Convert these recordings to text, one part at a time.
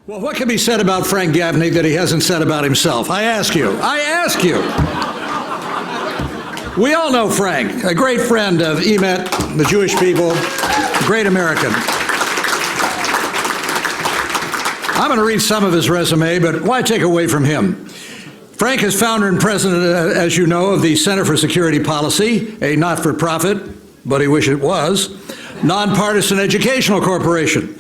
Well, what can be said about Frank Gaffney that he hasn't said about himself? I ask you. We all know Frank, a great friend of EMET, the Jewish people, a great American. I'm going to read some of his resume, but why take away from him? Frank is founder and president, as you know, of the Center for Security Policy, a not-for-profit, but he wished it was, nonpartisan educational corporation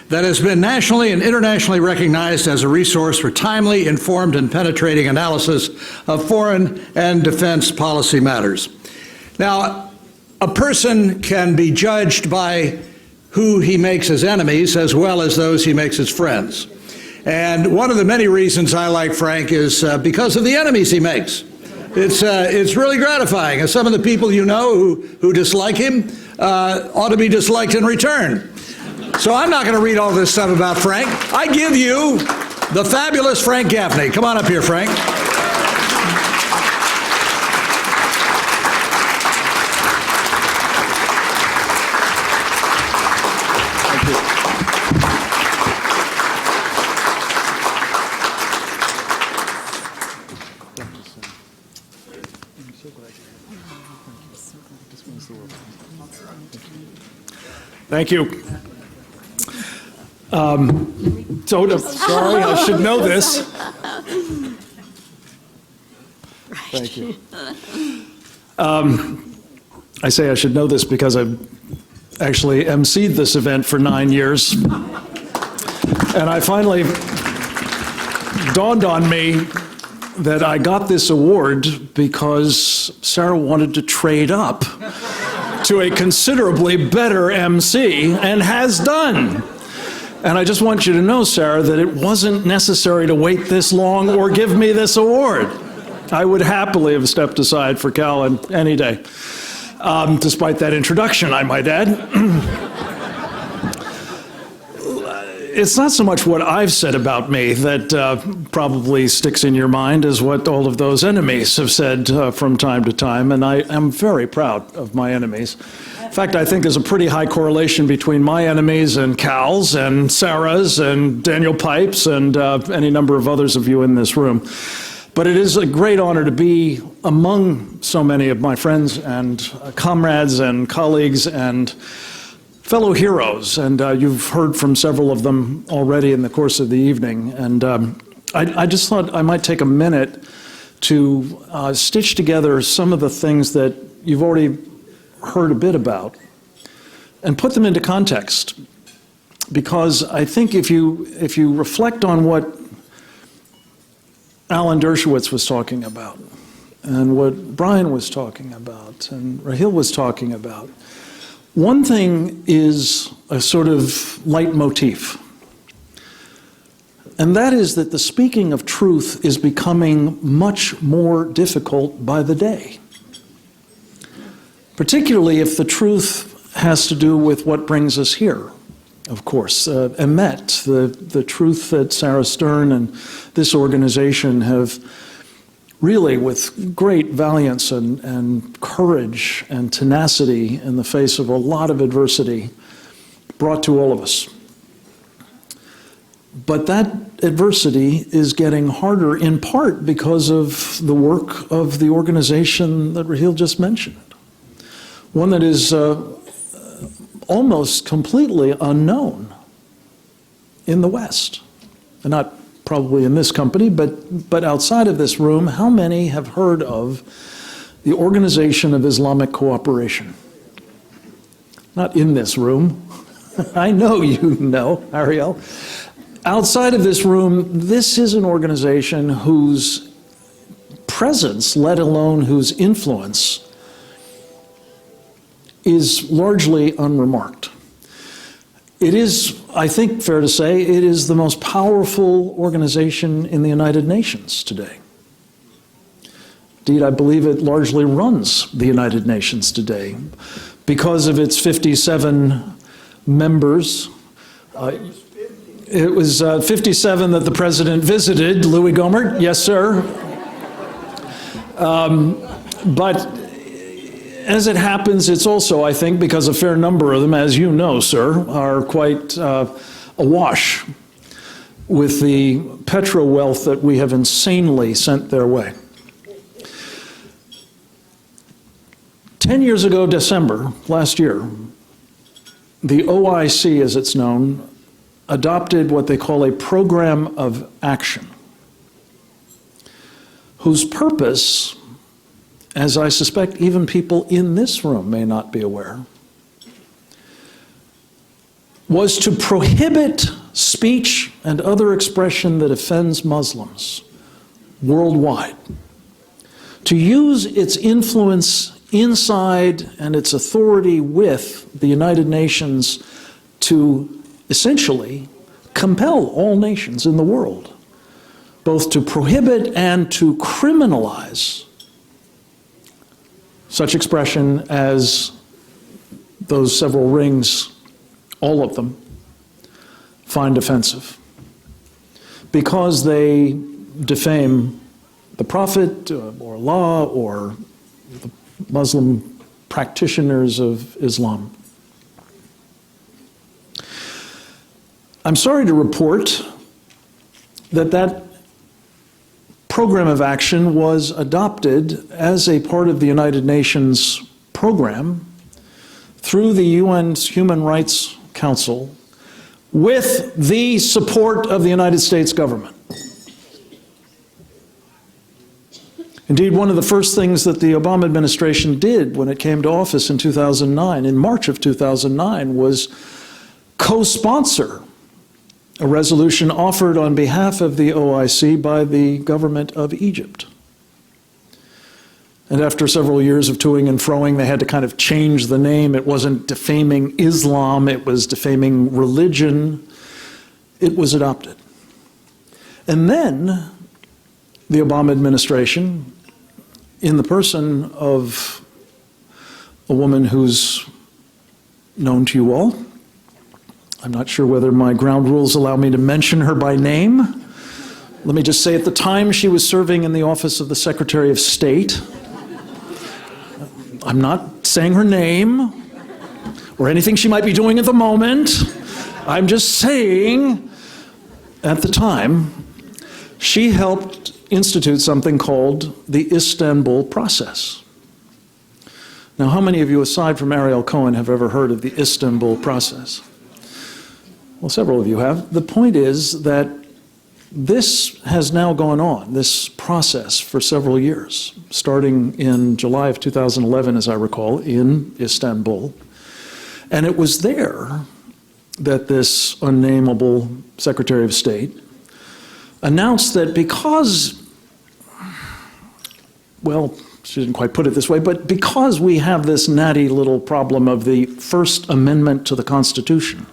that has been nationally and internationally recognized as a resource for timely, informed, and penetrating analysis of foreign and defense policy matters. Now, a person can be judged by who he makes as enemies as well as those he makes as friends. And one of the many reasons I like Frank is because of the enemies he makes. It's really gratifying. And some of the people you know who dislike him ought to be disliked in return. So I'm not going to read all this stuff about Frank. I give you the fabulous Frank Gaffney. Come on up here, Frank. Thank you. Thank you. Sorry, I should know this. Thank you. I say I should know this because I've actually emceed this event for 9 years. And I finally dawned on me that I got this award because Sarah wanted to trade up to a considerably better MC and has done. And I just want you to know, Sarah, that it wasn't necessary to wait this long or give me this award. I would happily have stepped aside for Cal any day, despite that introduction, I might add. It's not so much what I've said about me that probably sticks in your mind as what all of those enemies have said from time to time, and I am very proud of my enemies. In fact, I think there's a pretty high correlation between my enemies and Cal's and Sarah's and Daniel Pipe's and any number of others of you in this room. But it is a great honor to be among so many of my friends and comrades and colleagues and fellow heroes. And you've heard from several of them already in the course of the evening. And I just thought I might take a minute to stitch together some of the things that you've already heard a bit about and put them into context, because I think if you reflect on what Alan Dershowitz was talking about and what Brian was talking about and Rahil was talking about, one thing is a sort of leitmotif, and that is that the speaking of truth is becoming much more difficult by the day. Particularly if the truth has to do with what brings us here, of course. EMET, the truth that Sarah Stern and this organization have really, with great valiance and courage and tenacity in the face of a lot of adversity, brought to all of us. But that adversity is getting harder in part because of the work of the organization that Rahil just mentioned. One that is almost completely unknown in the West. And not probably in this company, but outside of this room, how many have heard of the Organization of Islamic Cooperation? Not in this room. I know you know, Ariel. Outside of this room, this is an organization whose presence, let alone whose influence, is largely unremarked. It is, I think, fair to say, it is the most powerful organization in the United Nations today. Indeed, I believe it largely runs the United Nations today because of its 57 members. It was 57 that the president visited, Louis Gohmert, yes, sir. But as it happens, it's also, I think, because a fair number of them, as you know, sir, are quite awash with the petro wealth that we have insanely sent their way. 10 years ago, December, last year, the OIC, as it's known, adopted what they call a program of action, whose purpose, as I suspect even people in this room may not be aware, was to prohibit speech and other expression that offends Muslims worldwide, to use its influence inside and its authority with the United Nations to essentially compel all nations in the world, both to prohibit and to criminalize such expression as those several rings, all of them, find offensive, because they defame the Prophet or Allah or the Muslim practitioners of Islam. I'm sorry to report that that program of action was adopted as a part of the United Nations program through the UN's Human Rights Council with the support of the United States government. Indeed, one of the first things that the Obama administration did when it came to office in 2009, in March of 2009, was co-sponsor a resolution offered on behalf of the OIC by the government of Egypt. And after several years of toing and froing, they had to kind of change the name. It wasn't defaming Islam, it was defaming religion. It was adopted. And then the Obama administration, in the person of a woman who's known to you all, I'm not sure whether my ground rules allow me to mention her by name. Let me just say, at the time she was serving in the office of the Secretary of State. I'm not saying her name or anything she might be doing at the moment. I'm just saying, at the time, she helped institute something called the Istanbul process. Now, how many of you, aside from Ariel Cohen, have ever heard of the Istanbul process? Well, several of you have. The point is that this has now gone on, this process, for several years, starting in July of 2011, as I recall, in Istanbul. And it was there that this unnameable Secretary of State announced that because, well, she didn't quite put it this way, but because we have this natty little problem of the First Amendment to the Constitution,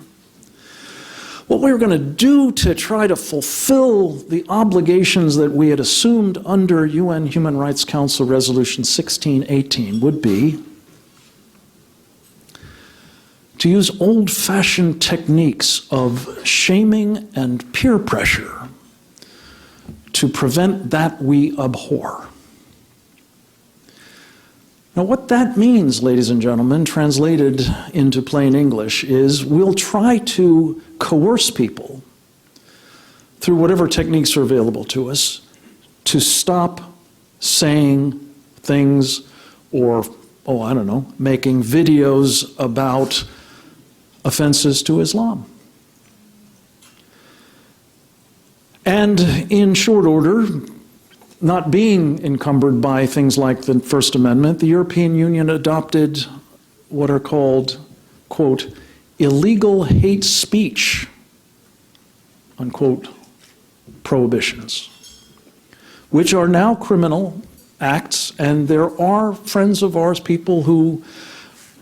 what we were going to do to try to fulfill the obligations that we had assumed under UN Human Rights Council Resolution 1618 would be to use old-fashioned techniques of shaming and peer pressure to prevent that we abhor. Now, what that means, ladies and gentlemen, translated into plain English, is we'll try to coerce people through whatever techniques are available to us to stop saying things or, I don't know, making videos about offenses to Islam. And in short order, not being encumbered by things like the First Amendment, the European Union adopted what are called, quote, illegal hate speech, unquote, prohibitions, which are now criminal acts, and there are friends of ours, people who,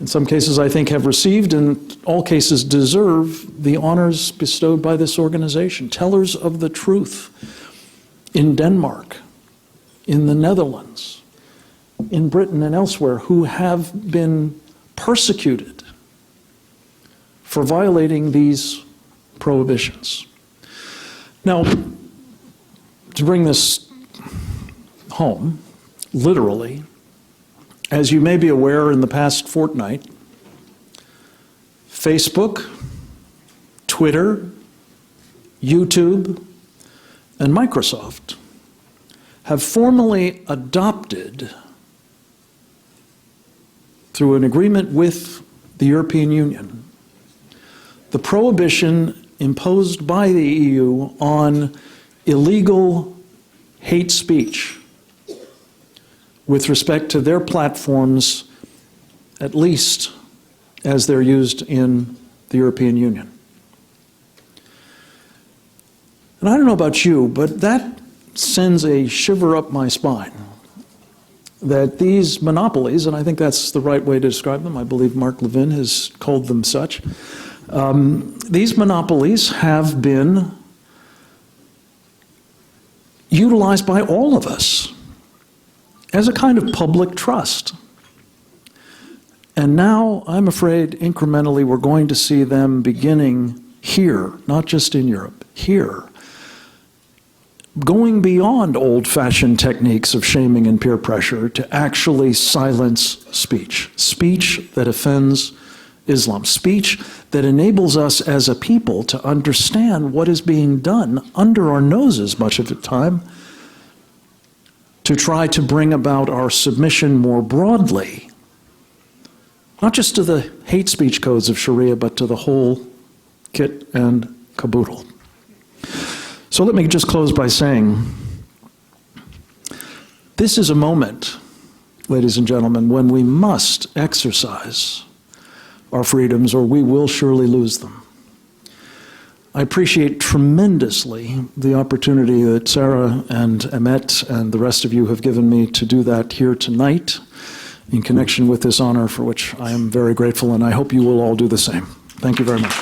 in some cases I think have received, in all cases deserve, the honors bestowed by this organization, tellers of the truth in Denmark, in the Netherlands, in Britain and elsewhere, who have been persecuted for violating these prohibitions. Now, to bring this home, literally, as you may be aware, in the past fortnight, Facebook, Twitter, YouTube, and Microsoft have formally adopted, through an agreement with the European Union, the prohibition imposed by the EU on illegal hate speech with respect to their platforms, at least as they're used in the European Union. And I don't know about you, but that sends a shiver up my spine that these monopolies, and I think that's the right way to describe them, I believe Mark Levin has called them such, these monopolies have been utilized by all of us as a kind of public trust. And now, I'm afraid, incrementally, we're going to see them beginning here, not just in Europe, here, going beyond old-fashioned techniques of shaming and peer pressure to actually silence speech. Speech that offends Islam. Speech that enables us as a people to understand what is being done under our noses much of the time to try to bring about our submission more broadly, not just to the hate speech codes of Sharia, but to the whole kit and caboodle. So let me just close by saying, this is a moment, ladies and gentlemen, when we must exercise our freedoms or we will surely lose them. I appreciate tremendously the opportunity that Sarah and EMET and the rest of you have given me to do that here tonight in connection with this honor, for which I am very grateful, and I hope you will all do the same. Thank you very much.